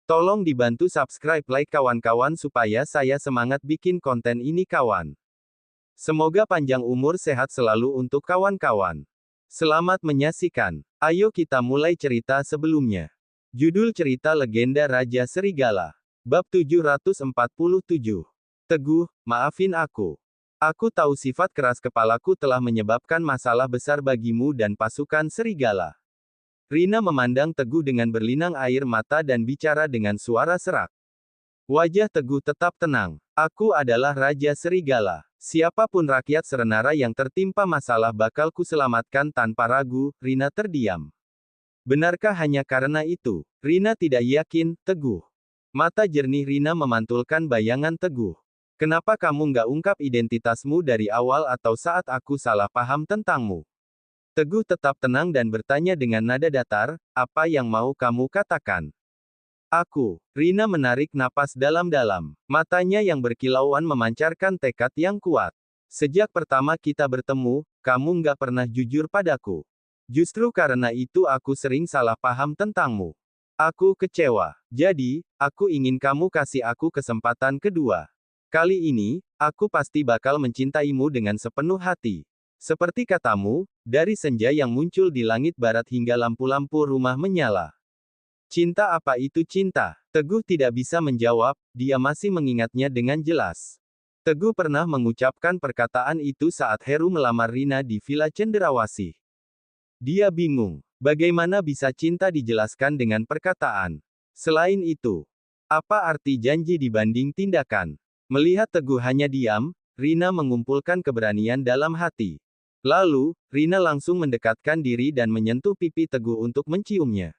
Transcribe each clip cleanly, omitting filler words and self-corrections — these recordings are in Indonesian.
Tolong dibantu subscribe like kawan-kawan supaya saya semangat bikin konten ini kawan. Semoga panjang umur sehat selalu untuk kawan-kawan. Selamat menyaksikan. Ayo kita mulai cerita sebelumnya. Judul cerita Legenda Raja Serigala. Bab 747. Teguh, maafin aku. Aku tahu sifat keras kepalaku telah menyebabkan masalah besar bagimu dan pasukan serigala. Rina memandang Teguh dengan berlinang air mata dan bicara dengan suara serak. Wajah Teguh tetap tenang. Aku adalah Raja Serigala. Siapapun rakyat Serenara yang tertimpa masalah bakal kuselamatkan tanpa ragu. Rina terdiam. Benarkah hanya karena itu? Rina tidak yakin, Teguh. Mata jernih Rina memantulkan bayangan Teguh. Kenapa kamu nggak ungkap identitasmu dari awal atau saat aku salah paham tentangmu? Teguh tetap tenang dan bertanya dengan nada datar, apa yang mau kamu katakan? Aku. Rina menarik napas dalam-dalam. Matanya yang berkilauan memancarkan tekad yang kuat. Sejak pertama kita bertemu, kamu nggak pernah jujur padaku. Justru karena itu aku sering salah paham tentangmu. Aku kecewa. Jadi, aku ingin kamu kasih aku kesempatan kedua. Kali ini, aku pasti bakal mencintaimu dengan sepenuh hati. Seperti katamu, dari senja yang muncul di langit barat hingga lampu-lampu rumah menyala. Cinta apa itu cinta? Teguh tidak bisa menjawab, dia masih mengingatnya dengan jelas. Teguh pernah mengucapkan perkataan itu saat Heru melamar Rina di Villa Cenderawasih. Dia bingung, bagaimana bisa cinta dijelaskan dengan perkataan? Selain itu, apa arti janji dibanding tindakan? Melihat Teguh hanya diam, Rina mengumpulkan keberanian dalam hati. Lalu, Rina langsung mendekatkan diri dan menyentuh pipi Teguh untuk menciumnya.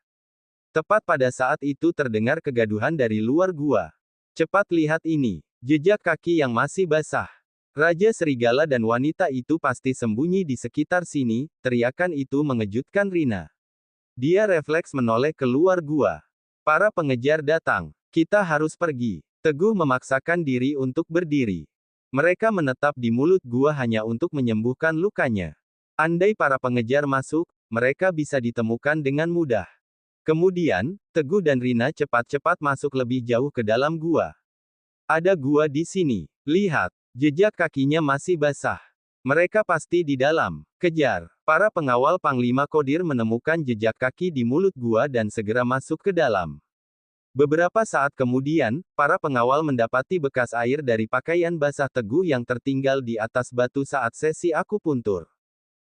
Tepat pada saat itu terdengar kegaduhan dari luar gua. Cepat lihat ini, jejak kaki yang masih basah. Raja Serigala dan wanita itu pasti sembunyi di sekitar sini, teriakan itu mengejutkan Rina. Dia refleks menoleh keluar gua. Para pengejar datang. Kita harus pergi. Teguh memaksakan diri untuk berdiri. Mereka menetap di mulut gua hanya untuk menyembuhkan lukanya. Andai para pengejar masuk, mereka bisa ditemukan dengan mudah. Kemudian, Teguh dan Rina cepat-cepat masuk lebih jauh ke dalam gua. Ada gua di sini. Lihat, jejak kakinya masih basah. Mereka pasti di dalam. Kejar. Para pengawal Panglima Kodir menemukan jejak kaki di mulut gua dan segera masuk ke dalam. Beberapa saat kemudian, para pengawal mendapati bekas air dari pakaian basah Teguh yang tertinggal di atas batu saat sesi akupuntur.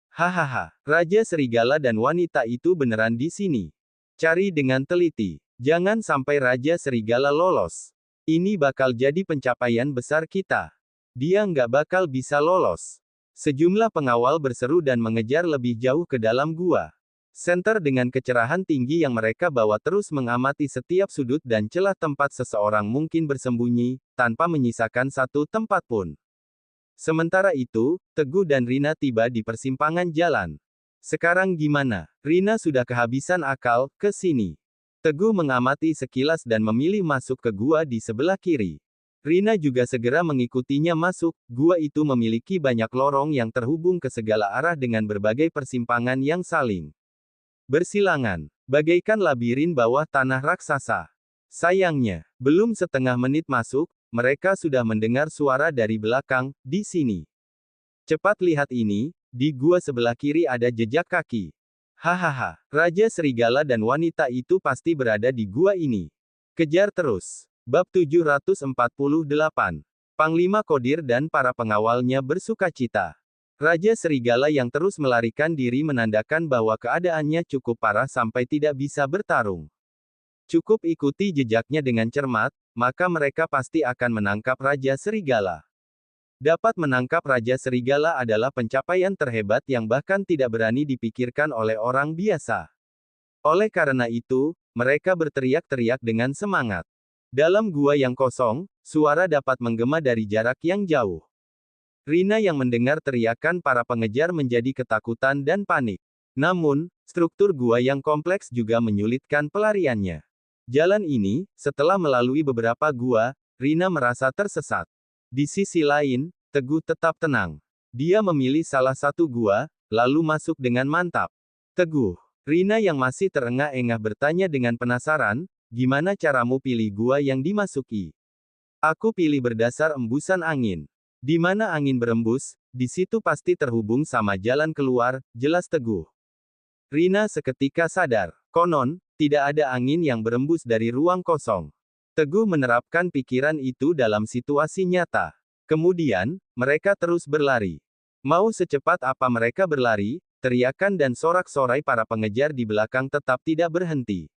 Hahaha, Raja Serigala dan wanita itu beneran di sini. Cari dengan teliti. Jangan sampai Raja Serigala lolos. Ini bakal jadi pencapaian besar kita. Dia nggak bakal bisa lolos. Sejumlah pengawal berseru dan mengejar lebih jauh ke dalam gua. Senter dengan kecerahan tinggi yang mereka bawa terus mengamati setiap sudut dan celah tempat seseorang mungkin bersembunyi, tanpa menyisakan satu tempat pun. Sementara itu, Teguh dan Rina tiba di persimpangan jalan. Sekarang gimana? Rina sudah kehabisan akal, ke sini. Teguh mengamati sekilas dan memilih masuk ke gua di sebelah kiri. Rina juga segera mengikutinya masuk. Gua itu memiliki banyak lorong yang terhubung ke segala arah dengan berbagai persimpangan yang saling bersilangan, bagaikan labirin bawah tanah raksasa. Sayangnya, belum setengah menit masuk, mereka sudah mendengar suara dari belakang, di sini. Cepat lihat ini, di gua sebelah kiri ada jejak kaki. Hahaha, Raja Serigala dan wanita itu pasti berada di gua ini. Kejar terus. Bab 748. Panglima Kodir dan para pengawalnya bersukacita. Raja Serigala yang terus melarikan diri menandakan bahwa keadaannya cukup parah sampai tidak bisa bertarung. Cukup ikuti jejaknya dengan cermat, maka mereka pasti akan menangkap Raja Serigala. Dapat menangkap Raja Serigala adalah pencapaian terhebat yang bahkan tidak berani dipikirkan oleh orang biasa. Oleh karena itu, mereka berteriak-teriak dengan semangat. Dalam gua yang kosong, suara dapat menggema dari jarak yang jauh. Rina yang mendengar teriakan para pengejar menjadi ketakutan dan panik. Namun, struktur gua yang kompleks juga menyulitkan pelariannya. Jalan ini, setelah melalui beberapa gua, Rina merasa tersesat. Di sisi lain, Teguh tetap tenang. Dia memilih salah satu gua, lalu masuk dengan mantap. Teguh. Rina yang masih terengah-engah bertanya dengan penasaran, Gimana caramu pilih gua yang dimasuki? Aku pilih berdasar embusan angin. Di mana angin berembus, di situ pasti terhubung sama jalan keluar, jelas Teguh. Rina seketika sadar. Konon, tidak ada angin yang berembus dari ruang kosong. Teguh menerapkan pikiran itu dalam situasi nyata. Kemudian, mereka terus berlari. Mau secepat apa mereka berlari, teriakan dan sorak-sorai para pengejar di belakang tetap tidak berhenti.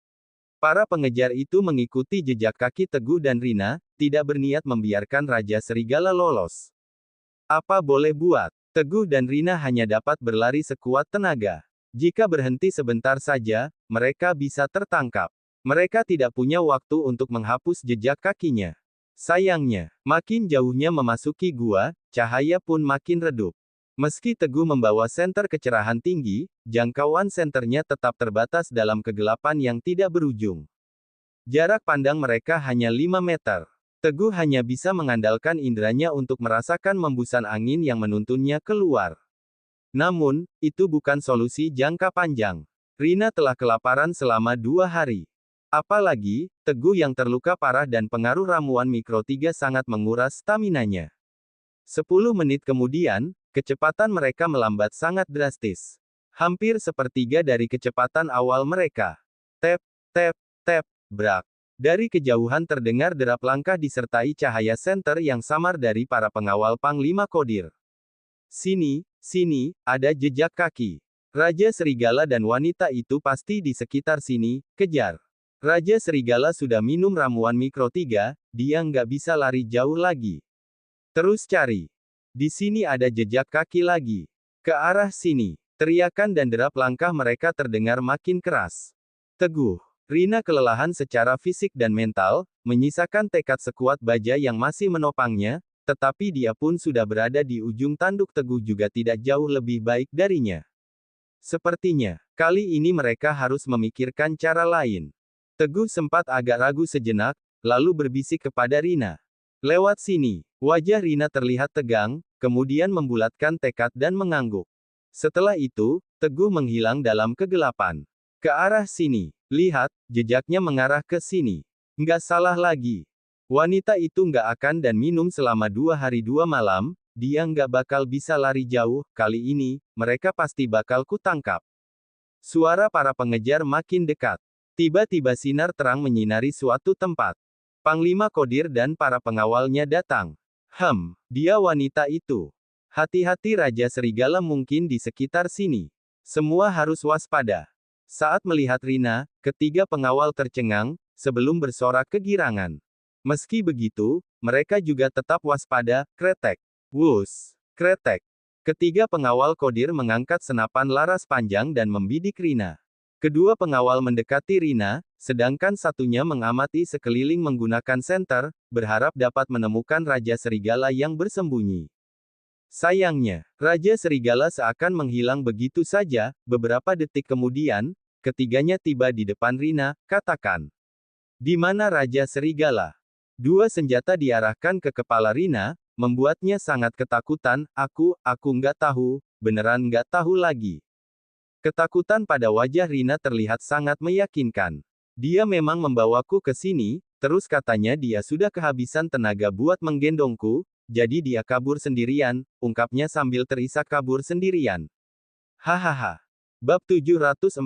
Para pengejar itu mengikuti jejak kaki Teguh dan Rina, tidak berniat membiarkan Raja Serigala lolos. Apa boleh buat? Teguh dan Rina hanya dapat berlari sekuat tenaga. Jika berhenti sebentar saja, mereka bisa tertangkap. Mereka tidak punya waktu untuk menghapus jejak kakinya. Sayangnya, makin jauhnya memasuki gua, cahaya pun makin redup. Meski Teguh membawa senter kecerahan tinggi, jangkauan senternya tetap terbatas dalam kegelapan yang tidak berujung. Jarak pandang mereka hanya 5 meter. Teguh hanya bisa mengandalkan inderanya untuk merasakan hembusan angin yang menuntunnya keluar. Namun, itu bukan solusi jangka panjang. Rina telah kelaparan selama 2 hari. Apalagi, Teguh yang terluka parah dan pengaruh ramuan mikro 3 sangat menguras staminanya. 10 menit kemudian, kecepatan mereka melambat sangat drastis. Hampir sepertiga dari kecepatan awal mereka. Tep, tep, tep, brak. Dari kejauhan terdengar derap langkah disertai cahaya senter yang samar dari para pengawal Panglima Kodir. Sini, ada jejak kaki. Raja Serigala dan wanita itu pasti di sekitar sini, kejar. Raja Serigala sudah minum ramuan mikro 3, dia nggak bisa lari jauh lagi. Terus cari. Di sini ada jejak kaki lagi. Ke arah sini. Teriakan dan derap langkah mereka terdengar makin keras. Teguh. Rina kelelahan secara fisik dan mental, menyisakan tekad sekuat baja yang masih menopangnya, tetapi dia pun sudah berada di ujung tanduk. Teguh juga tidak jauh lebih baik darinya. Sepertinya, kali ini mereka harus memikirkan cara lain. Teguh sempat agak ragu sejenak, lalu berbisik kepada Rina. Lewat sini. Wajah Rina terlihat tegang, kemudian membulatkan tekad dan mengangguk. Setelah itu, Teguh menghilang dalam kegelapan. Ke arah sini. Lihat, jejaknya mengarah ke sini. Nggak salah lagi. Wanita itu nggak akan dan minum selama 2 hari 2 malam, dia nggak bakal bisa lari jauh, kali ini, mereka pasti bakal kutangkap. Suara para pengejar makin dekat. Tiba-tiba sinar terang menyinari suatu tempat. Panglima Kodir dan para pengawalnya datang. Dia wanita itu. Hati-hati, Raja Serigala mungkin di sekitar sini. Semua harus waspada. Saat melihat Rina, ketiga pengawal tercengang, sebelum bersorak kegirangan. Meski begitu, mereka juga tetap waspada. Kretek. Wus. Kretek. Ketiga pengawal Kodir mengangkat senapan laras panjang dan membidik Rina. Kedua pengawal mendekati Rina, sedangkan satunya mengamati sekeliling menggunakan senter, berharap dapat menemukan Raja Serigala yang bersembunyi. Sayangnya, Raja Serigala seakan menghilang begitu saja. Beberapa detik kemudian, ketiganya tiba di depan Rina. Katakan, di mana Raja Serigala? Dua senjata diarahkan ke kepala Rina, membuatnya sangat ketakutan. Aku nggak tahu, beneran nggak tahu lagi. Ketakutan pada wajah Rina terlihat sangat meyakinkan. Dia memang membawaku ke sini, terus katanya dia sudah kehabisan tenaga buat menggendongku, jadi dia kabur sendirian, ungkapnya sambil terisak kabur sendirian. Hahaha. Bab 749.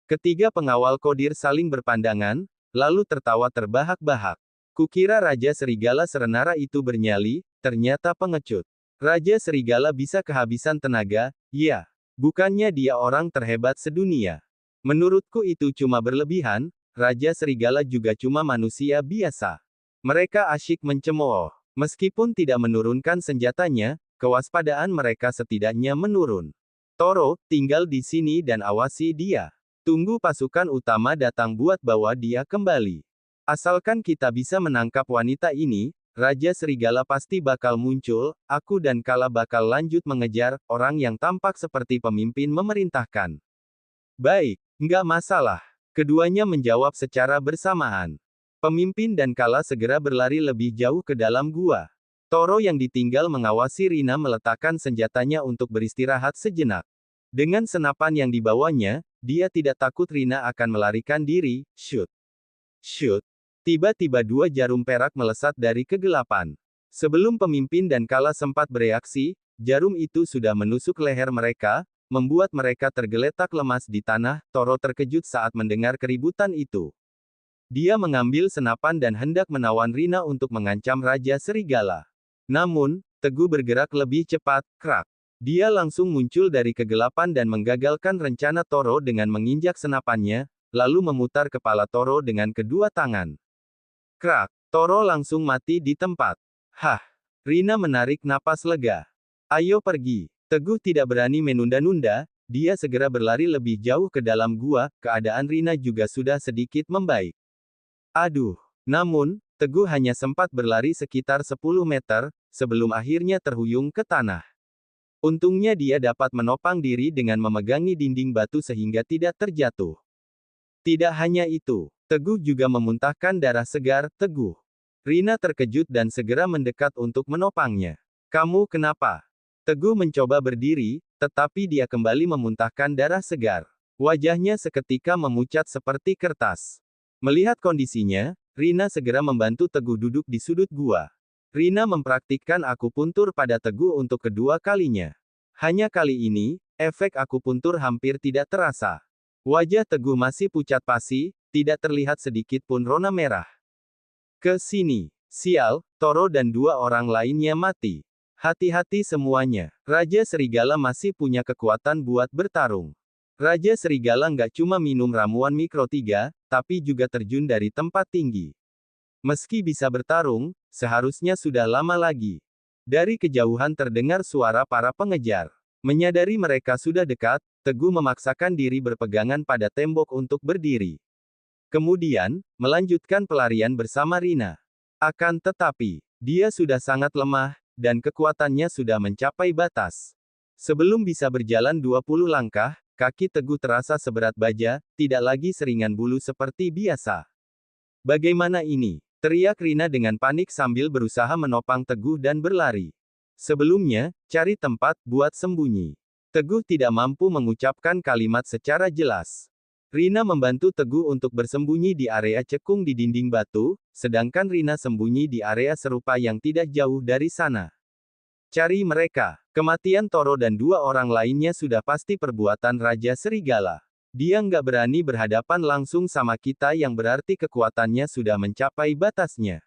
Ketiga pengawal Kodir saling berpandangan, lalu tertawa terbahak-bahak. Kukira Raja Serigala serenara itu bernyali, ternyata pengecut. Raja Serigala bisa kehabisan tenaga, ya. Bukannya dia orang terhebat sedunia. Menurutku itu cuma berlebihan, Raja Serigala juga cuma manusia biasa. Mereka asyik mencemooh. Meskipun tidak menurunkan senjatanya, kewaspadaan mereka setidaknya menurun. Toro, tinggal di sini dan awasi dia. Tunggu pasukan utama datang buat bawa dia kembali. Asalkan kita bisa menangkap wanita ini, Raja Serigala pasti bakal muncul. Aku dan Kala bakal lanjut mengejar orang yang tampak seperti pemimpin memerintahkan. Baik, nggak masalah. Keduanya menjawab secara bersamaan. Pemimpin dan Kala segera berlari lebih jauh ke dalam gua. Toro yang ditinggal mengawasi Rina meletakkan senjatanya untuk beristirahat sejenak. Dengan senapan yang dibawanya, dia tidak takut Rina akan melarikan diri. Shoot. Shoot! Tiba-tiba dua jarum perak melesat dari kegelapan. Sebelum pemimpin dan Kala sempat bereaksi, jarum itu sudah menusuk leher mereka, membuat mereka tergeletak lemas di tanah. Toro terkejut saat mendengar keributan itu. Dia mengambil senapan dan hendak menawan Rina untuk mengancam Raja Serigala. Namun, Teguh bergerak lebih cepat, krak. Dia langsung muncul dari kegelapan dan menggagalkan rencana Toro dengan menginjak senapannya, lalu memutar kepala Toro dengan kedua tangan. Krak, Toro langsung mati di tempat. Hah, Rina menarik napas lega. Ayo pergi. Teguh tidak berani menunda-nunda, dia segera berlari lebih jauh ke dalam gua, keadaan Rina juga sudah sedikit membaik. Aduh, namun, Teguh hanya sempat berlari sekitar 10 meter, sebelum akhirnya terhuyung ke tanah. Untungnya dia dapat menopang diri dengan memegangi dinding batu sehingga tidak terjatuh. Tidak hanya itu, Teguh juga memuntahkan darah segar. Teguh. Rina terkejut dan segera mendekat untuk menopangnya. Kamu kenapa? Teguh mencoba berdiri, tetapi dia kembali memuntahkan darah segar. Wajahnya seketika memucat seperti kertas. Melihat kondisinya, Rina segera membantu Teguh duduk di sudut gua. Rina mempraktikkan akupuntur pada Teguh untuk kedua kalinya. Hanya kali ini, efek akupuntur hampir tidak terasa. Wajah Teguh masih pucat pasi, tidak terlihat sedikit pun rona merah. Ke sini. Sial, Toro dan dua orang lainnya mati. Hati-hati semuanya. Raja Serigala masih punya kekuatan buat bertarung. Raja Serigala nggak cuma minum ramuan mikro 3, tapi juga terjun dari tempat tinggi. Meski bisa bertarung, seharusnya sudah lama lagi. Dari kejauhan terdengar suara para pengejar. Menyadari mereka sudah dekat, Teguh memaksakan diri berpegangan pada tembok untuk berdiri. Kemudian, melanjutkan pelarian bersama Rina. Akan tetapi, dia sudah sangat lemah, dan kekuatannya sudah mencapai batas. Sebelum bisa berjalan 20 langkah, kaki Teguh terasa seberat baja, tidak lagi seringan bulu seperti biasa. Bagaimana ini? Teriak Rina dengan panik sambil berusaha menopang Teguh dan berlari. Sebelumnya, cari tempat buat sembunyi. Teguh tidak mampu mengucapkan kalimat secara jelas. Rina membantu Teguh untuk bersembunyi di area cekung di dinding batu, sedangkan Rina sembunyi di area serupa yang tidak jauh dari sana. Cari mereka. Kematian Toro dan dua orang lainnya sudah pasti perbuatan Raja Serigala. Dia nggak berani berhadapan langsung sama kita yang berarti kekuatannya sudah mencapai batasnya.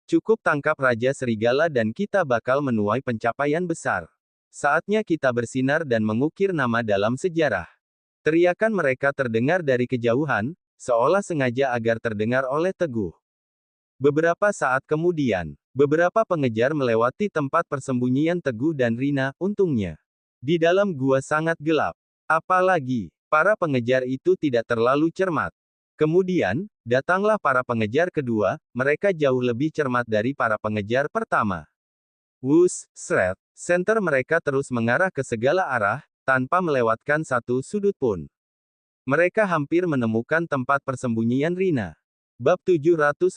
Cukup tangkap Raja Serigala dan kita bakal menuai pencapaian besar. Saatnya kita bersinar dan mengukir nama dalam sejarah. Teriakan mereka terdengar dari kejauhan, seolah sengaja agar terdengar oleh Teguh. Beberapa saat kemudian, beberapa pengejar melewati tempat persembunyian Teguh dan Rina. Untungnya, di dalam gua sangat gelap. Apalagi, para pengejar itu tidak terlalu cermat. Kemudian, datanglah para pengejar kedua, mereka jauh lebih cermat dari para pengejar pertama. Wush, sret, senter mereka terus mengarah ke segala arah, tanpa melewatkan satu sudut pun. Mereka hampir menemukan tempat persembunyian Rina. Bab 750.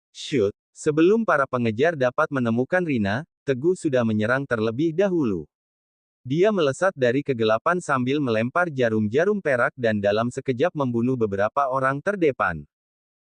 Shoot. Sebelum para pengejar dapat menemukan Rina, Teguh sudah menyerang terlebih dahulu. Dia melesat dari kegelapan sambil melempar jarum-jarum perak dan dalam sekejap membunuh beberapa orang terdepan.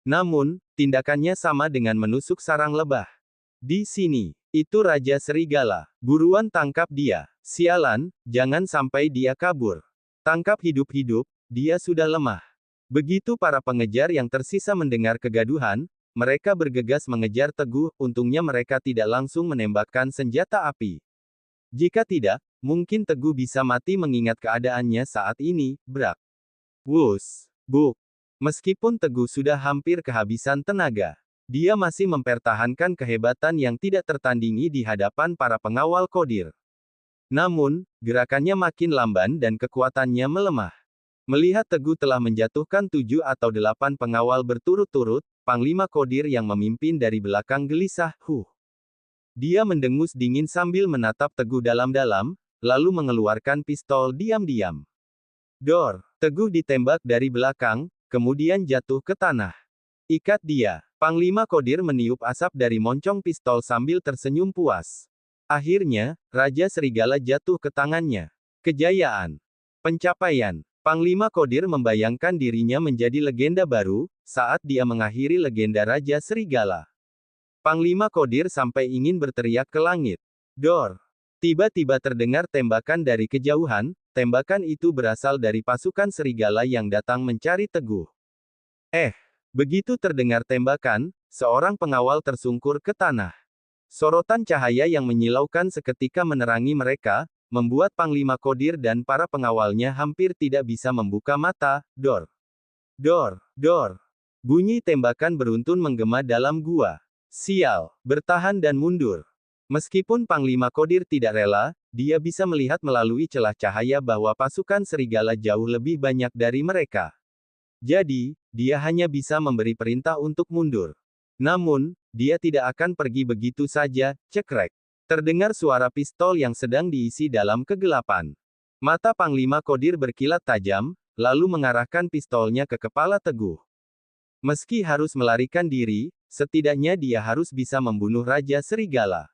Namun, tindakannya sama dengan menusuk sarang lebah. Di sini, itu Raja Serigala. Buruan tangkap dia. Sialan, jangan sampai dia kabur. Tangkap hidup-hidup, dia sudah lemah. Begitu para pengejar yang tersisa mendengar kegaduhan, mereka bergegas mengejar Teguh. Untungnya mereka tidak langsung menembakkan senjata api. Jika tidak, mungkin Teguh bisa mati mengingat keadaannya saat ini. Brak. Wush. Buk. Meskipun Teguh sudah hampir kehabisan tenaga, dia masih mempertahankan kehebatan yang tidak tertandingi di hadapan para pengawal Kodir. Namun, gerakannya makin lamban dan kekuatannya melemah. Melihat Teguh telah menjatuhkan 7 atau 8 pengawal berturut-turut, Panglima Kodir yang memimpin dari belakang gelisah. Dia mendengus dingin sambil menatap Teguh dalam-dalam, lalu mengeluarkan pistol diam-diam. Dor! Teguh ditembak dari belakang, kemudian jatuh ke tanah. Ikat dia. Panglima Kodir meniup asap dari moncong pistol sambil tersenyum puas. Akhirnya, Raja Serigala jatuh ke tangannya. Kejayaan. Pencapaian. Panglima Kodir membayangkan dirinya menjadi legenda baru, saat dia mengakhiri legenda Raja Serigala. Panglima Kodir sampai ingin berteriak ke langit. Dor! Tiba-tiba terdengar tembakan dari kejauhan, tembakan itu berasal dari pasukan serigala yang datang mencari Teguh. Begitu terdengar tembakan, seorang pengawal tersungkur ke tanah. Sorotan cahaya yang menyilaukan seketika menerangi mereka, membuat Panglima Kodir dan para pengawalnya hampir tidak bisa membuka mata. Dor! Dor! Dor! Bunyi tembakan beruntun menggema dalam gua. Sial! Bertahan dan mundur. Meskipun Panglima Kodir tidak rela, dia bisa melihat melalui celah cahaya bahwa pasukan serigala jauh lebih banyak dari mereka. Jadi, dia hanya bisa memberi perintah untuk mundur. Namun, dia tidak akan pergi begitu saja. Cekrek. Terdengar suara pistol yang sedang diisi dalam kegelapan. Mata Panglima Kodir berkilat tajam, lalu mengarahkan pistolnya ke kepala Teguh. Meski harus melarikan diri, setidaknya dia harus bisa membunuh Raja Serigala.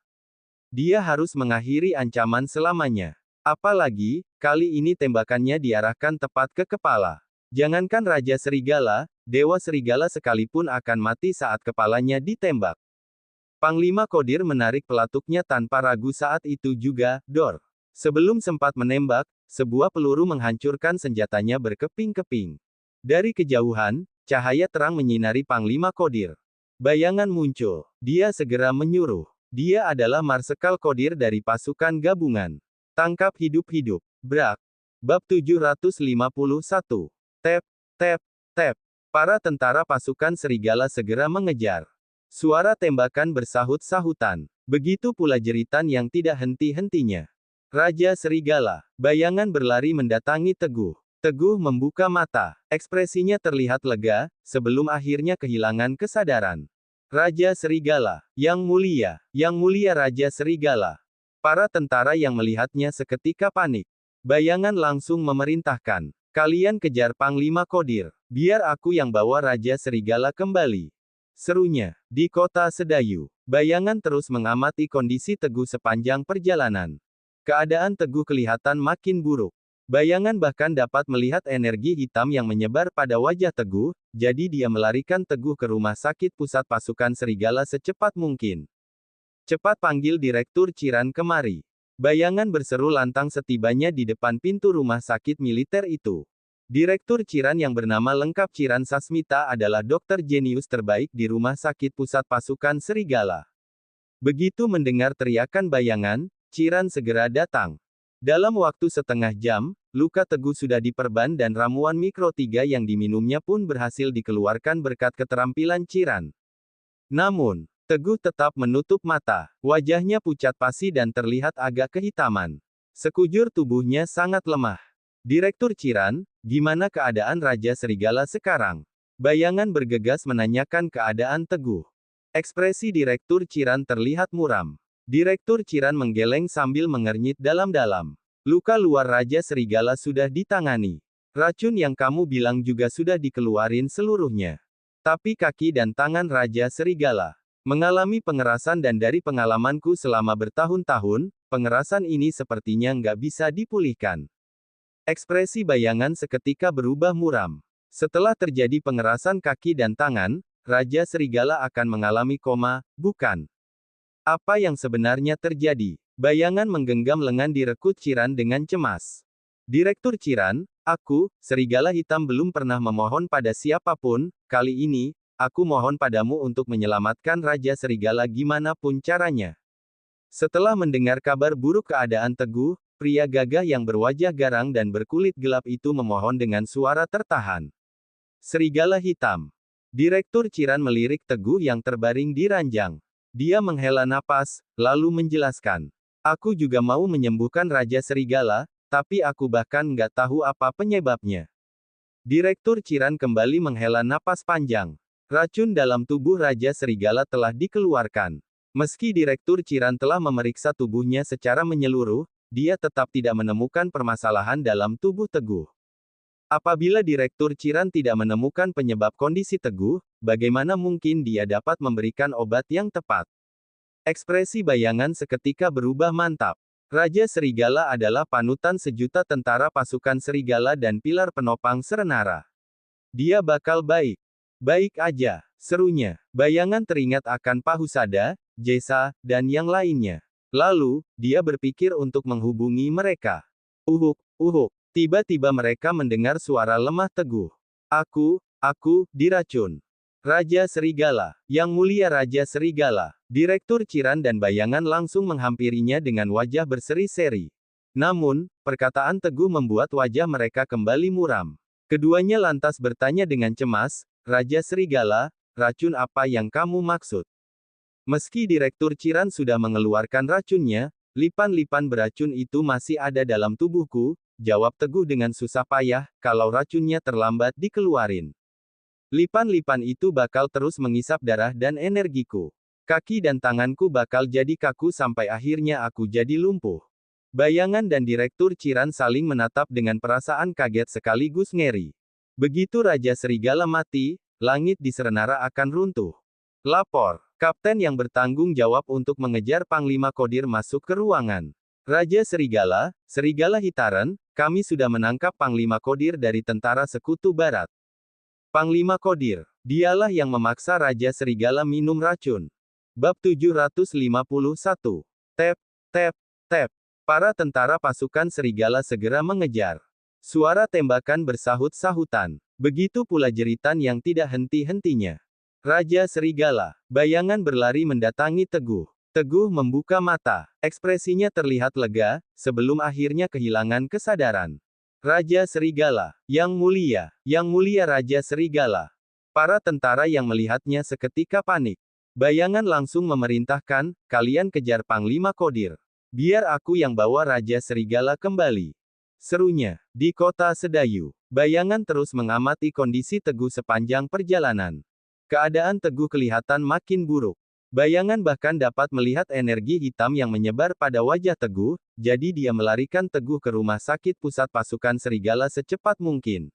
Dia harus mengakhiri ancaman selamanya. Apalagi, kali ini tembakannya diarahkan tepat ke kepala. Jangankan Raja Serigala, Dewa Serigala sekalipun akan mati saat kepalanya ditembak. Panglima Kodir menarik pelatuknya tanpa ragu saat itu juga. Dor! Sebelum sempat menembak, sebuah peluru menghancurkan senjatanya berkeping-keping. Dari kejauhan, cahaya terang menyinari Panglima Kodir. Bayangan muncul. Dia segera menyuruh. Dia adalah Marsekal Kodir dari pasukan gabungan. Tangkap hidup-hidup. Brak. Bab 751. Tep, tep, tep. Para tentara pasukan serigala segera mengejar. Suara tembakan bersahut-sahutan. Begitu pula jeritan yang tidak henti-hentinya. Raja Serigala. Bayangan berlari mendatangi Teguh. Teguh membuka mata. Ekspresinya terlihat lega, sebelum akhirnya kehilangan kesadaran. Raja Serigala. Yang mulia Raja Serigala. Para tentara yang melihatnya seketika panik. Bayangan langsung memerintahkan. Kalian kejar Panglima Kodir. Biar aku yang bawa Raja Serigala kembali. Serunya. Di kota Sedayu, Bayangan terus mengamati kondisi Teguh sepanjang perjalanan. Keadaan Teguh kelihatan makin buruk. Bayangan bahkan dapat melihat energi hitam yang menyebar pada wajah Teguh, jadi dia melarikan Teguh ke rumah sakit pusat pasukan serigala secepat mungkin. Cepat panggil Direktur Ciran kemari. Bayangan berseru lantang setibanya di depan pintu rumah sakit militer itu. Direktur Ciran yang bernama lengkap Ciran Sasmita adalah dokter jenius terbaik di rumah sakit pusat pasukan serigala. Begitu mendengar teriakan Bayangan, Ciran segera datang. Dalam waktu setengah jam, luka Teguh sudah diperban dan ramuan mikro 3 yang diminumnya pun berhasil dikeluarkan berkat keterampilan Ciran. Namun, Teguh tetap menutup mata. Wajahnya pucat pasi dan terlihat agak kehitaman. Sekujur tubuhnya sangat lemah. Direktur Ciran, gimana keadaan Raja Serigala sekarang? Bayangan bergegas menanyakan keadaan Teguh. Ekspresi Direktur Ciran terlihat muram. Direktur Ciran menggeleng sambil mengernyit dalam-dalam. Luka luar Raja Serigala sudah ditangani. Racun yang kamu bilang juga sudah dikeluarin seluruhnya. Tapi kaki dan tangan Raja Serigala mengalami pengerasan dan dari pengalamanku selama bertahun-tahun, pengerasan ini sepertinya nggak bisa dipulihkan. Ekspresi Bayangan seketika berubah muram. Setelah terjadi pengerasan kaki dan tangan, Raja Serigala akan mengalami koma, bukan? Apa yang sebenarnya terjadi? Bayangan menggenggam lengan direktur Ciran dengan cemas. Direktur Ciran, aku, Serigala Hitam belum pernah memohon pada siapapun, kali ini, aku mohon padamu untuk menyelamatkan Raja Serigala gimana pun caranya. Setelah mendengar kabar buruk keadaan Teguh, pria gagah yang berwajah garang dan berkulit gelap itu memohon dengan suara tertahan. Serigala Hitam. Direktur Ciran melirik Teguh yang terbaring di ranjang. Dia menghela napas, lalu menjelaskan. Aku juga mau menyembuhkan Raja Serigala, tapi aku bahkan nggak tahu apa penyebabnya. Direktur Ciran kembali menghela napas panjang. Racun dalam tubuh Raja Serigala telah dikeluarkan. Meski Direktur Ciran telah memeriksa tubuhnya secara menyeluruh, dia tetap tidak menemukan permasalahan dalam tubuh Teguh. Apabila Direktur Ciran tidak menemukan penyebab kondisi Teguh, bagaimana mungkin dia dapat memberikan obat yang tepat? Ekspresi Bayangan seketika berubah mantap. Raja Serigala adalah panutan sejuta tentara pasukan serigala dan pilar penopang Serenara. Dia bakal baik. Baik aja, serunya. Bayangan teringat akan Pahusada, Jesa, dan yang lainnya. Lalu, dia berpikir untuk menghubungi mereka. Uhuk, uhuk. Tiba-tiba mereka mendengar suara lemah teguh. Aku, diracun. Raja Serigala, Yang Mulia Raja Serigala. Direktur Ciran dan bayangan langsung menghampirinya dengan wajah berseri-seri. Namun, perkataan teguh membuat wajah mereka kembali muram. Keduanya lantas bertanya dengan cemas, Raja Serigala, racun apa yang kamu maksud? Meski Direktur Ciran sudah mengeluarkan racunnya, lipan-lipan beracun itu masih ada dalam tubuhku, jawab teguh dengan susah payah, kalau racunnya terlambat dikeluarin. Lipan-lipan itu bakal terus mengisap darah dan energiku. Kaki dan tanganku bakal jadi kaku sampai akhirnya aku jadi lumpuh. Bayangan dan Direktur Ciran saling menatap dengan perasaan kaget sekaligus ngeri. Begitu Raja Serigala mati, langit di Serenara akan runtuh. Lapor. Kapten yang bertanggung jawab untuk mengejar Panglima Kodir masuk ke ruangan. Raja Serigala, Serigala Hitaran, kami sudah menangkap Panglima Kodir dari Tentara Sekutu Barat. Panglima Kodir, dialah yang memaksa Raja Serigala minum racun. Bab 751. Tep, tep, tep. Para tentara pasukan serigala segera mengejar. Suara tembakan bersahut-sahutan. Begitu pula jeritan yang tidak henti-hentinya. Raja Serigala, bayangan berlari mendatangi Teguh. Teguh membuka mata. Ekspresinya terlihat lega, sebelum akhirnya kehilangan kesadaran. Raja Serigala, Yang Mulia Raja Serigala. Para tentara yang melihatnya seketika panik. Bayangan langsung memerintahkan, kalian kejar Panglima Kodir. Biar aku yang bawa Raja Serigala kembali. Serunya, di kota Sedayu. Bayangan terus mengamati kondisi Teguh sepanjang perjalanan. Keadaan Teguh kelihatan makin buruk. Bayangan bahkan dapat melihat energi hitam yang menyebar pada wajah Teguh, jadi dia melarikan Teguh ke rumah sakit pusat pasukan serigala secepat mungkin.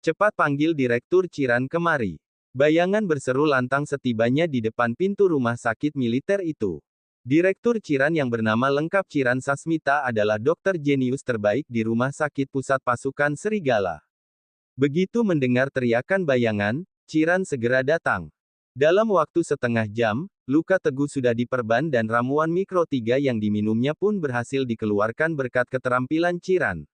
Cepat panggil Direktur Ciran kemari. Bayangan berseru lantang setibanya di depan pintu rumah sakit militer itu. Direktur Ciran yang bernama lengkap Ciran Sasmita adalah dokter jenius terbaik di rumah sakit pusat pasukan serigala. Begitu mendengar teriakan Bayangan, Ciran segera datang. Dalam waktu setengah jam, luka Teguh sudah diperban dan ramuan mikro 3 yang diminumnya pun berhasil dikeluarkan berkat keterampilan Ciran.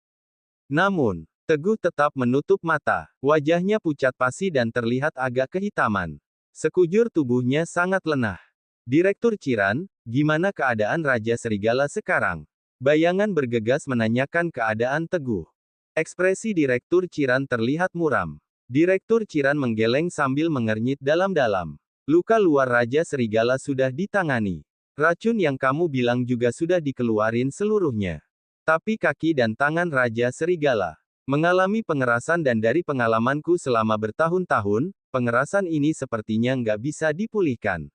Namun, Teguh tetap menutup mata. Wajahnya pucat pasi dan terlihat agak kehitaman. Sekujur tubuhnya sangat lenah. Direktur Ciran, gimana keadaan Raja Serigala sekarang? Bayangan bergegas menanyakan keadaan Teguh. Ekspresi Direktur Ciran terlihat muram. Direktur Ciran menggeleng sambil mengernyit dalam-dalam. Luka luar Raja Serigala sudah ditangani. Racun yang kamu bilang juga sudah dikeluarin seluruhnya. Tapi kaki dan tangan Raja Serigala mengalami pengerasan dan dari pengalamanku selama bertahun-tahun, pengerasan ini sepertinya nggak bisa dipulihkan.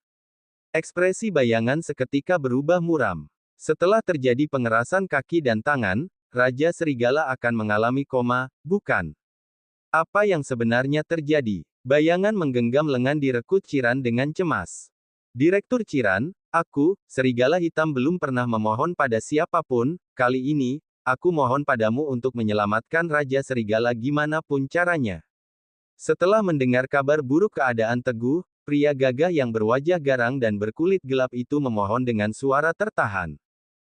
Ekspresi Bayangan seketika berubah muram. Setelah terjadi pengerasan kaki dan tangan, Raja Serigala akan mengalami koma, bukan? Apa yang sebenarnya terjadi? Bayangan menggenggam lengan Direktur Ciran dengan cemas. Direktur Ciran, aku, Serigala Hitam belum pernah memohon pada siapapun, kali ini, aku mohon padamu untuk menyelamatkan Raja Serigala gimana pun caranya. Setelah mendengar kabar buruk keadaan Teguh, pria gagah yang berwajah garang dan berkulit gelap itu memohon dengan suara tertahan.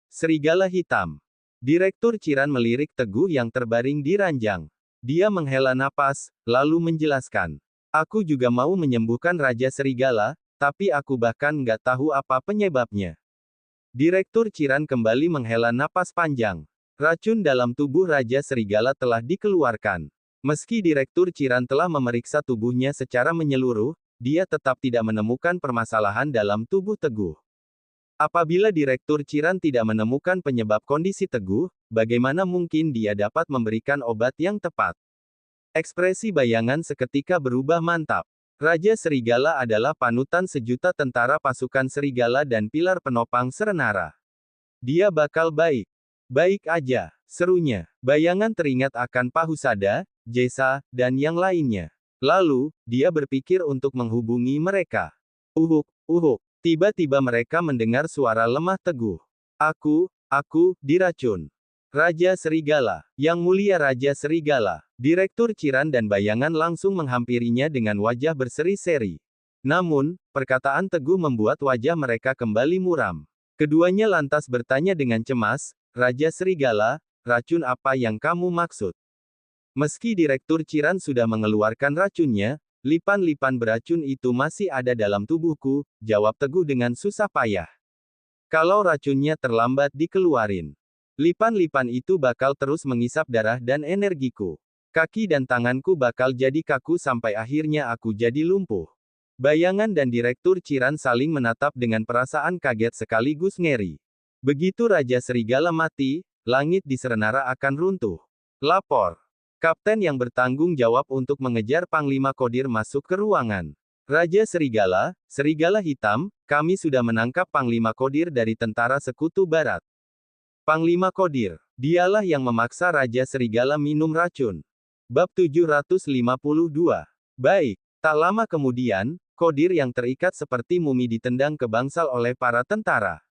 Serigala Hitam. Direktur Ciran melirik Teguh yang terbaring di ranjang. Dia menghela napas, lalu menjelaskan. Aku juga mau menyembuhkan Raja Serigala, tapi aku bahkan nggak tahu apa penyebabnya. Direktur Ciran kembali menghela napas panjang. Racun dalam tubuh Raja Serigala telah dikeluarkan. Meski Direktur Ciran telah memeriksa tubuhnya secara menyeluruh, dia tetap tidak menemukan permasalahan dalam tubuh Teguh. Apabila Direktur Ciran tidak menemukan penyebab kondisi Teguh, bagaimana mungkin dia dapat memberikan obat yang tepat? Ekspresi Bayangan seketika berubah mantap. Raja Serigala adalah panutan sejuta tentara pasukan serigala dan pilar penopang Serenara. Dia bakal baik. Baik aja, serunya. Bayangan teringat akan Pahusada, Jesa, dan yang lainnya. Lalu, dia berpikir untuk menghubungi mereka. Uhuk, uhuk. Tiba-tiba mereka mendengar suara lemah Teguh. Aku, diracun. Raja Serigala. Yang mulia Raja Serigala. Direktur Ciran dan bayangan langsung menghampirinya dengan wajah berseri-seri. Namun, perkataan Teguh membuat wajah mereka kembali muram. Keduanya lantas bertanya dengan cemas, Raja Serigala, racun apa yang kamu maksud? Meski Direktur Ciran sudah mengeluarkan racunnya, lipan-lipan beracun itu masih ada dalam tubuhku, jawab Teguh dengan susah payah. Kalau racunnya terlambat dikeluarin, lipan-lipan itu bakal terus mengisap darah dan energiku. Kaki dan tanganku bakal jadi kaku sampai akhirnya aku jadi lumpuh. Bayangan dan Direktur Ciran saling menatap dengan perasaan kaget sekaligus ngeri. Begitu Raja Serigala mati, langit di Serenara akan runtuh. Lapor. Kapten yang bertanggung jawab untuk mengejar Panglima Kodir masuk ke ruangan. Raja Serigala, Serigala Hitam, kami sudah menangkap Panglima Kodir dari Tentara Sekutu Barat. Panglima Kodir, dialah yang memaksa Raja Serigala minum racun. Bab 752. Baik, tak lama kemudian, Kodir yang terikat seperti mumi ditendang ke bangsal oleh para tentara.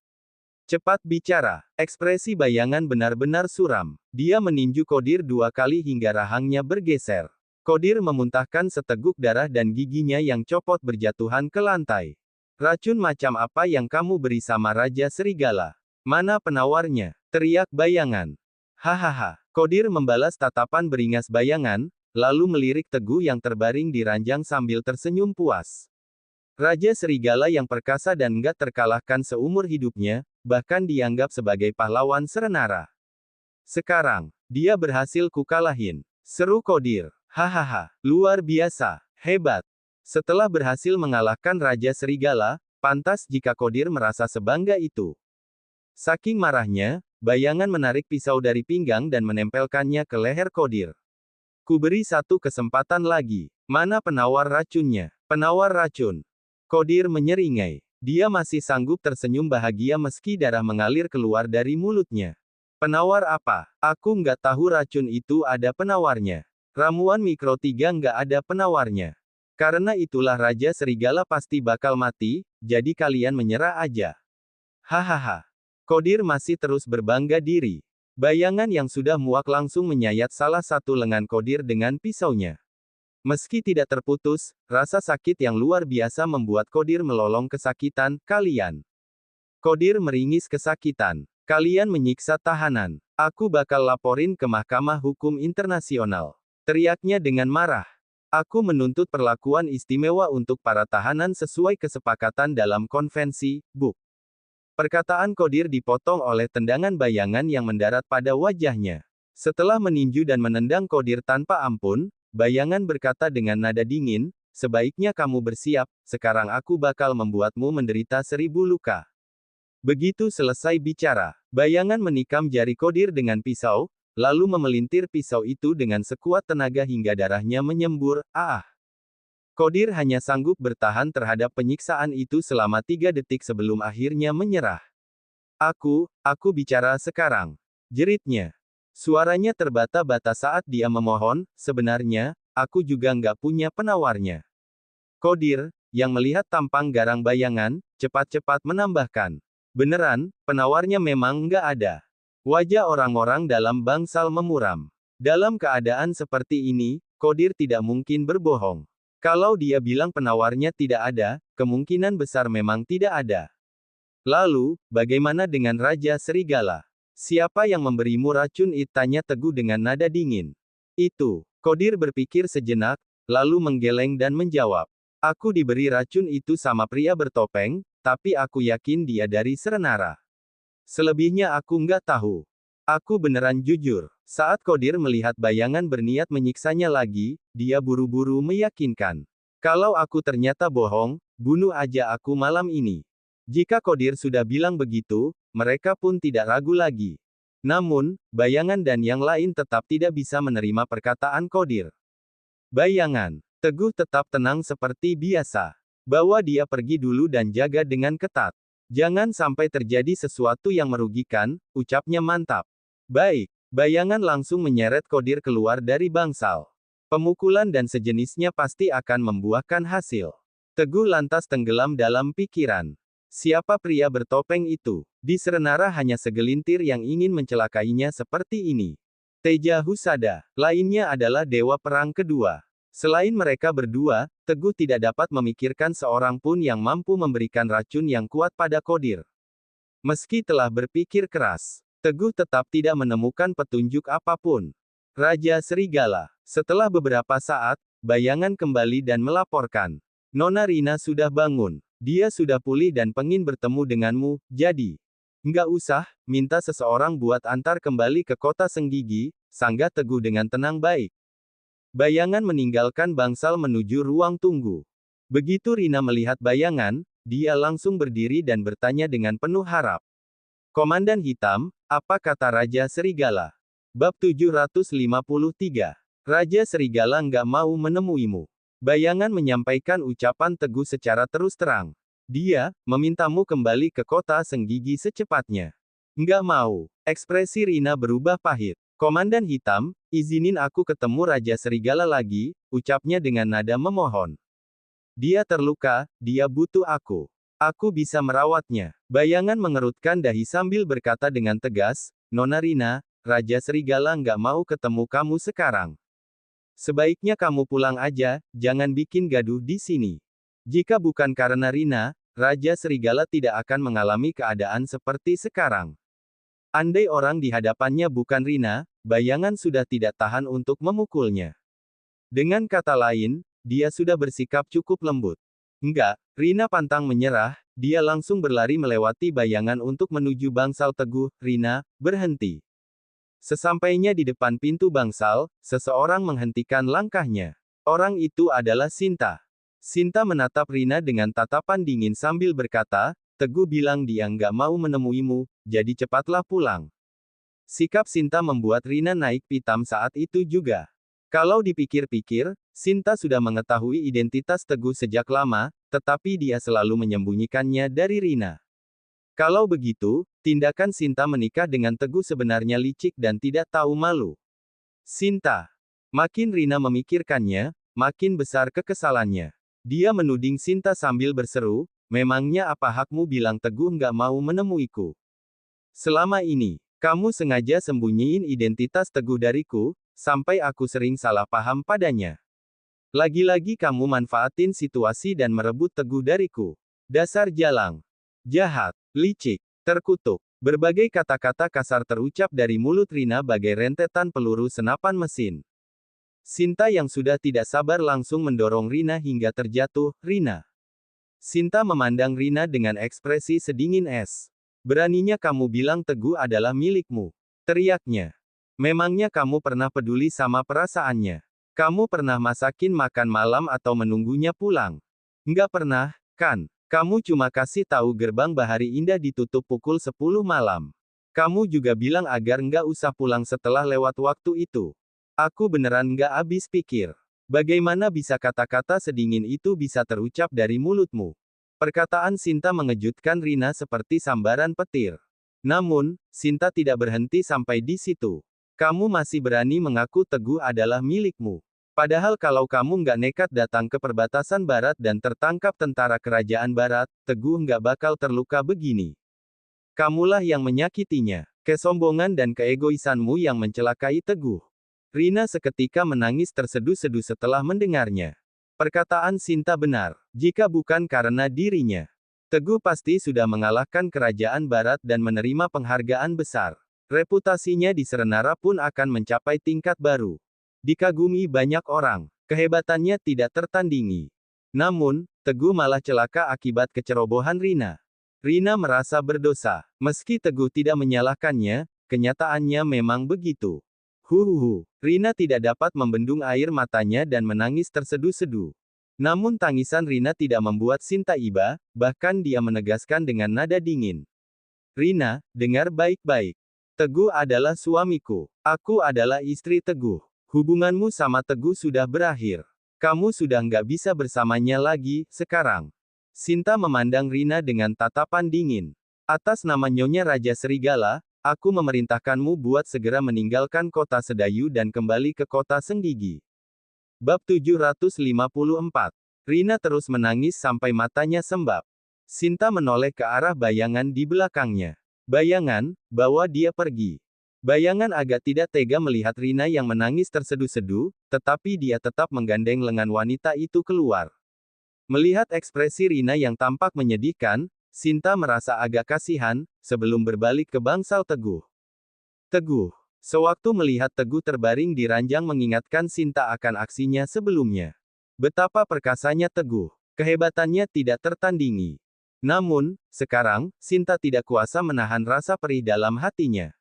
Cepat bicara, ekspresi bayangan benar-benar suram. Dia meninju Kodir 2 kali hingga rahangnya bergeser. Kodir memuntahkan seteguk darah dan giginya yang copot berjatuhan ke lantai. Racun macam apa yang kamu beri sama Raja Serigala? Mana penawarnya? Teriak bayangan. Hahaha. Kodir membalas tatapan beringas bayangan, lalu melirik Teguh yang terbaring di ranjang sambil tersenyum puas. Raja Serigala yang perkasa dan nggak terkalahkan seumur hidupnya, bahkan dianggap sebagai pahlawan Serenara. Sekarang, dia berhasil kukalahin. Seru Kodir. Hahaha, luar biasa, hebat. Setelah berhasil mengalahkan Raja Serigala, pantas jika Kodir merasa sebangga itu. Saking marahnya, bayangan menarik pisau dari pinggang dan menempelkannya ke leher Kodir. Kuberi satu kesempatan lagi. Mana penawar racunnya? Penawar racun. Kodir menyeringai. Dia masih sanggup tersenyum bahagia meski darah mengalir keluar dari mulutnya. Penawar apa? Aku nggak tahu racun itu ada penawarnya. Ramuan mikro 3 nggak ada penawarnya. Karena itulah Raja Serigala pasti bakal mati, jadi kalian menyerah aja. Hahaha. Kodir masih terus berbangga diri. Bayangan yang sudah muak langsung menyayat salah satu lengan Kodir dengan pisaunya. Meski tidak terputus, rasa sakit yang luar biasa membuat Kodir melolong kesakitan. Kalian. Kodir meringis kesakitan. Kalian menyiksa tahanan. Aku bakal laporin ke Mahkamah Hukum Internasional. Teriaknya dengan marah. Aku menuntut perlakuan istimewa untuk para tahanan sesuai kesepakatan dalam konvensi, BUK. Perkataan Kodir dipotong oleh tendangan bayangan yang mendarat pada wajahnya. Setelah meninju dan menendang Kodir tanpa ampun, bayangan berkata dengan nada dingin, sebaiknya kamu bersiap, sekarang aku bakal membuatmu menderita 1000 luka. Begitu selesai bicara, bayangan menikam jari Kodir dengan pisau, lalu memelintir pisau itu dengan sekuat tenaga hingga darahnya menyembur. Kodir hanya sanggup bertahan terhadap penyiksaan itu selama 3 detik sebelum akhirnya menyerah. Aku bicara sekarang. Jeritnya. Suaranya terbata-bata saat dia memohon, sebenarnya, aku juga nggak punya penawarnya. Kodir, yang melihat tampang garang bayangan, cepat-cepat menambahkan. Beneran, penawarnya memang nggak ada. Wajah orang-orang dalam bangsal memuram. Dalam keadaan seperti ini, Kodir tidak mungkin berbohong. Kalau dia bilang penawarnya tidak ada, kemungkinan besar memang tidak ada. Lalu, bagaimana dengan Raja Serigala? Siapa yang memberimu racun itu? Tanya Teguh dengan nada dingin. Itu. Kodir berpikir sejenak, lalu menggeleng dan menjawab. Aku diberi racun itu sama pria bertopeng, tapi aku yakin dia dari Serenara. Selebihnya aku nggak tahu. Aku beneran jujur. Saat Kodir melihat bayangan berniat menyiksanya lagi, dia buru-buru meyakinkan. Kalau aku ternyata bohong, bunuh aja aku malam ini. Jika Kodir sudah bilang begitu, mereka pun tidak ragu lagi. Namun, bayangan dan yang lain tetap tidak bisa menerima perkataan Kodir. Bayangan. Teguh tetap tenang seperti biasa. Bawa dia pergi dulu dan jaga dengan ketat. Jangan sampai terjadi sesuatu yang merugikan, ucapnya mantap. Baik. Bayangan langsung menyeret Kodir keluar dari bangsal. Pemukulan dan sejenisnya pasti akan membuahkan hasil. Teguh lantas tenggelam dalam pikiran. Siapa pria bertopeng itu? Di Serenara hanya segelintir yang ingin mencelakainya seperti ini. Teja Husada. Lainnya adalah Dewa Perang Kedua. Selain mereka berdua, Teguh tidak dapat memikirkan seorang pun yang mampu memberikan racun yang kuat pada Kodir. Meski telah berpikir keras, Teguh tetap tidak menemukan petunjuk apapun. Raja Serigala. Setelah beberapa saat, bayangan kembali dan melaporkan. Nona Rina sudah bangun. Dia sudah pulih dan pengin bertemu denganmu, jadi. Nggak usah, minta seseorang buat antar kembali ke kota Senggigi, sanggah Teguh dengan tenang baik. Bayangan meninggalkan bangsal menuju ruang tunggu. Begitu Rina melihat bayangan, dia langsung berdiri dan bertanya dengan penuh harap. Komandan Hitam, apa kata Raja Serigala? Bab 753. Raja Serigala nggak mau menemuimu. Bayangan menyampaikan ucapan Teguh secara terus terang. Dia memintamu kembali ke kota Senggigi secepatnya. Nggak mau. Ekspresi Rina berubah pahit. Komandan Hitam, izinin aku ketemu Raja Serigala lagi, ucapnya dengan nada memohon. Dia terluka, dia butuh aku. Aku bisa merawatnya. Bayangan mengerutkan dahi sambil berkata dengan tegas, Nona Rina, Raja Serigala nggak mau ketemu kamu sekarang. Sebaiknya kamu pulang aja, jangan bikin gaduh di sini. Jika bukan karena Rina, Raja Serigala tidak akan mengalami keadaan seperti sekarang. Andai orang di hadapannya bukan Rina, bayangan sudah tidak tahan untuk memukulnya. Dengan kata lain, dia sudah bersikap cukup lembut. Enggak, Rina pantang menyerah, dia langsung berlari melewati bayangan untuk menuju bangsal Teguh. Rina, berhenti. Sesampainya di depan pintu bangsal, seseorang menghentikan langkahnya. Orang itu adalah Sinta. Sinta menatap Rina dengan tatapan dingin sambil berkata, Teguh bilang dia nggak mau menemuimu, jadi cepatlah pulang. Sikap Sinta membuat Rina naik pitam saat itu juga. Kalau dipikir-pikir, Sinta sudah mengetahui identitas Teguh sejak lama, tetapi dia selalu menyembunyikannya dari Rina. Kalau begitu, tindakan Sinta menikah dengan Teguh sebenarnya licik dan tidak tahu malu. Sinta. Makin Rina memikirkannya, makin besar kekesalannya. Dia menuding Sinta sambil berseru, memangnya apa hakmu bilang Teguh nggak mau menemuiku? Selama ini, kamu sengaja sembunyiin identitas Teguh dariku, sampai aku sering salah paham padanya. Lagi-lagi kamu manfaatin situasi dan merebut Teguh dariku. Dasar jalang. Jahat. Licik, terkutuk. Berbagai kata-kata kasar terucap dari mulut Rina bagai rentetan peluru senapan mesin. Sinta yang sudah tidak sabar langsung mendorong Rina hingga terjatuh. Rina. Sinta memandang Rina dengan ekspresi sedingin es. Beraninya kamu bilang Teguh adalah milikmu. Teriaknya. Memangnya kamu pernah peduli sama perasaannya? Kamu pernah masakin makan malam atau menunggunya pulang? Nggak pernah, kan? Kamu cuma kasih tahu gerbang Bahari Indah ditutup pukul 10 malam. Kamu juga bilang agar nggak usah pulang setelah lewat waktu itu. Aku beneran nggak habis pikir. Bagaimana bisa kata-kata sedingin itu bisa terucap dari mulutmu? Perkataan Sinta mengejutkan Rina seperti sambaran petir. Namun, Sinta tidak berhenti sampai di situ. Kamu masih berani mengaku Teguh adalah milikmu. Padahal kalau kamu nggak nekat datang ke perbatasan barat dan tertangkap tentara kerajaan barat, Teguh nggak bakal terluka begini. Kamulah yang menyakitinya. Kesombongan dan keegoisanmu yang mencelakai Teguh. Rina seketika menangis terseduh-seduh setelah mendengarnya. Perkataan Sinta benar. Jika bukan karena dirinya, Teguh pasti sudah mengalahkan kerajaan barat dan menerima penghargaan besar. Reputasinya di Serenara pun akan mencapai tingkat baru. Dikagumi banyak orang, kehebatannya tidak tertandingi. Namun, Teguh malah celaka akibat kecerobohan Rina. Rina merasa berdosa. Meski Teguh tidak menyalahkannya, kenyataannya memang begitu. Huhuhu. Rina tidak dapat membendung air matanya dan menangis terseduh-seduh. Namun tangisan Rina tidak membuat Sinta iba, bahkan dia menegaskan dengan nada dingin. Rina, dengar baik-baik. Teguh adalah suamiku. Aku adalah istri Teguh. Hubunganmu sama Teguh sudah berakhir. Kamu sudah nggak bisa bersamanya lagi, sekarang. Sinta memandang Rina dengan tatapan dingin. Atas nama Nyonya Raja Serigala, aku memerintahkanmu buat segera meninggalkan kota Sedayu dan kembali ke kota Senggigi. Bab 754. Rina terus menangis sampai matanya sembab. Sinta menoleh ke arah bayangan di belakangnya. Bayangan, bawa dia pergi. Bayangan agak tidak tega melihat Rina yang menangis terseduh-seduh, tetapi dia tetap menggandeng lengan wanita itu keluar. Melihat ekspresi Rina yang tampak menyedihkan, Sinta merasa agak kasihan, sebelum berbalik ke bangsal Teguh. Teguh. Sewaktu melihat Teguh terbaring di ranjang mengingatkan Sinta akan aksinya sebelumnya. Betapa perkasanya Teguh. Kehebatannya tidak tertandingi. Namun, sekarang, Sinta tidak kuasa menahan rasa perih dalam hatinya.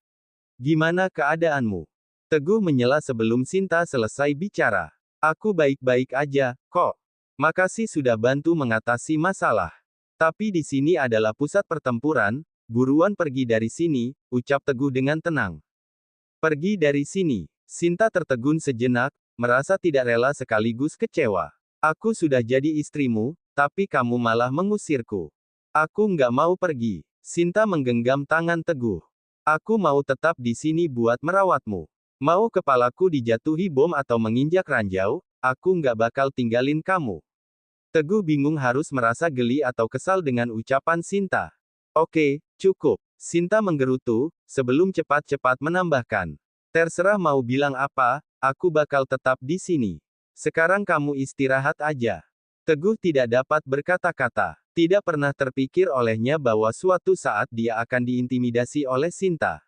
Gimana keadaanmu? Teguh menyela sebelum Sinta selesai bicara. Aku baik-baik aja, kok. Makasih sudah bantu mengatasi masalah. Tapi di sini adalah pusat pertempuran, buruan pergi dari sini, ucap Teguh dengan tenang. Pergi dari sini. Sinta tertegun sejenak, merasa tidak rela sekaligus kecewa. Aku sudah jadi istrimu, tapi kamu malah mengusirku. Aku nggak mau pergi. Sinta menggenggam tangan Teguh. Aku mau tetap di sini buat merawatmu. Mau kepalaku dijatuhi bom atau menginjak ranjau, aku nggak bakal tinggalin kamu. Teguh bingung harus merasa geli atau kesal dengan ucapan Sinta. Oke, cukup. Sinta menggerutu, sebelum cepat-cepat menambahkan. Terserah mau bilang apa, aku bakal tetap di sini. Sekarang kamu istirahat aja. Teguh tidak dapat berkata-kata. Tidak pernah terpikir olehnya bahwa suatu saat dia akan diintimidasi oleh Sinta.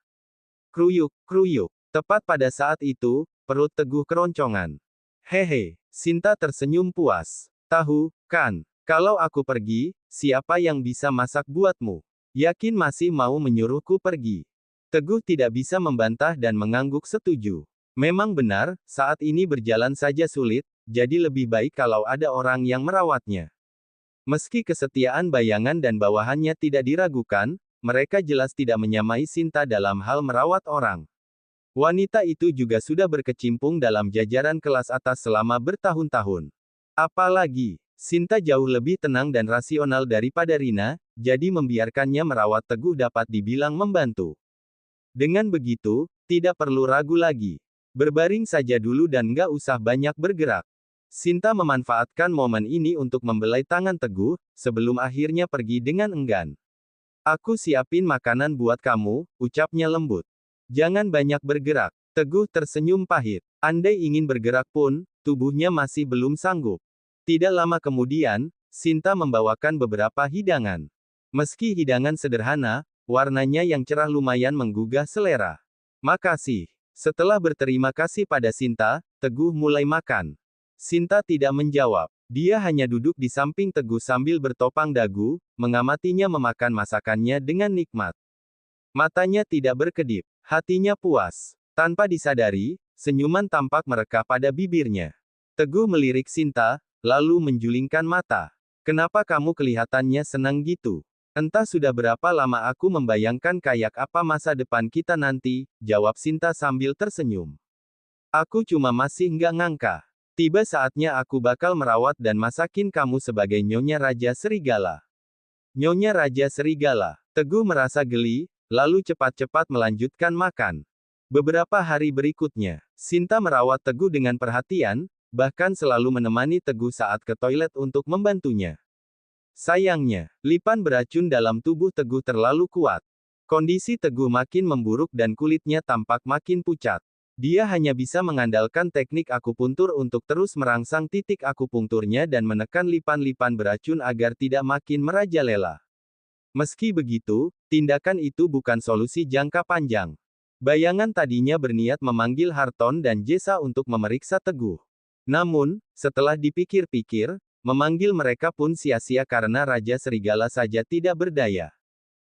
Kruyuk, kruyuk. Tepat pada saat itu, perut Teguh keroncongan. Hehe, Sinta tersenyum puas. Tahu, kan, kalau aku pergi, siapa yang bisa masak buatmu? Yakin masih mau menyuruhku pergi? Teguh tidak bisa membantah dan mengangguk setuju. Memang benar, saat ini berjalan saja sulit, jadi lebih baik kalau ada orang yang merawatnya. Meski kesetiaan bayangan dan bawahannya tidak diragukan, mereka jelas tidak menyamai Sinta dalam hal merawat orang. Wanita itu juga sudah berkecimpung dalam jajaran kelas atas selama bertahun-tahun. Apalagi, Sinta jauh lebih tenang dan rasional daripada Rina, jadi membiarkannya merawat Teguh dapat dibilang membantu. Dengan begitu, tidak perlu ragu lagi. Berbaring saja dulu dan nggak usah banyak bergerak. Sinta memanfaatkan momen ini untuk membelai tangan Teguh, sebelum akhirnya pergi dengan enggan. Aku siapin makanan buat kamu, ucapnya lembut. Jangan banyak bergerak. Teguh tersenyum pahit. Andai ingin bergerak pun, tubuhnya masih belum sanggup. Tidak lama kemudian, Sinta membawakan beberapa hidangan. Meski hidangan sederhana, warnanya yang cerah lumayan menggugah selera. Makasih. Setelah berterima kasih pada Sinta, Teguh mulai makan. Sinta tidak menjawab. Dia hanya duduk di samping Teguh sambil bertopang dagu, mengamatinya memakan masakannya dengan nikmat. Matanya tidak berkedip, hatinya puas. Tanpa disadari, senyuman tampak merekah pada bibirnya. Teguh melirik Sinta, lalu menjulingkan mata. Kenapa kamu kelihatannya senang gitu? Entah sudah berapa lama aku membayangkan kayak apa masa depan kita nanti, jawab Sinta sambil tersenyum. Aku cuma masih nggak ngangka. Tiba saatnya aku bakal merawat dan masakin kamu sebagai Nyonya Raja Serigala. Nyonya Raja Serigala. Teguh merasa geli, lalu cepat-cepat melanjutkan makan. Beberapa hari berikutnya, Sinta merawat Teguh dengan perhatian, bahkan selalu menemani Teguh saat ke toilet untuk membantunya. Sayangnya, lipan beracun dalam tubuh Teguh terlalu kuat. Kondisi Teguh makin memburuk dan kulitnya tampak makin pucat. Dia hanya bisa mengandalkan teknik akupuntur untuk terus merangsang titik akupunkturnya dan menekan lipan-lipan beracun agar tidak makin merajalela. Meski begitu, tindakan itu bukan solusi jangka panjang. Bayangan tadinya berniat memanggil Harton dan Jessa untuk memeriksa Teguh. Namun, setelah dipikir-pikir, memanggil mereka pun sia-sia karena Raja Serigala saja tidak berdaya.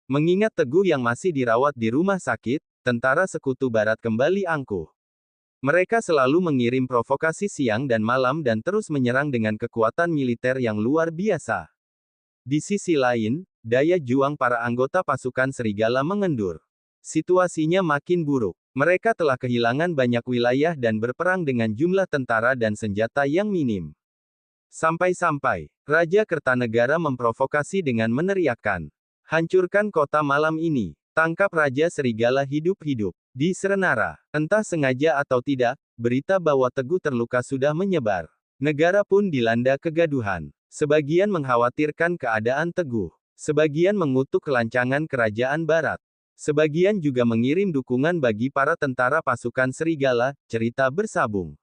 Mengingat Teguh yang masih dirawat di rumah sakit, tentara Sekutu Barat kembali angkuh. Mereka selalu mengirim provokasi siang dan malam dan terus menyerang dengan kekuatan militer yang luar biasa. Di sisi lain, daya juang para anggota pasukan serigala mengendur. Situasinya makin buruk. Mereka telah kehilangan banyak wilayah dan berperang dengan jumlah tentara dan senjata yang minim. Sampai-sampai, Raja Kertanegara memprovokasi dengan meneriakkan, "Hancurkan kota malam ini. Tangkap Raja Serigala hidup-hidup." Di Serenara, entah sengaja atau tidak, berita bahwa Teguh terluka sudah menyebar. Negara pun dilanda kegaduhan. Sebagian mengkhawatirkan keadaan Teguh. Sebagian mengutuk kelancangan kerajaan Barat. Sebagian juga mengirim dukungan bagi para tentara pasukan serigala, cerita bersabung.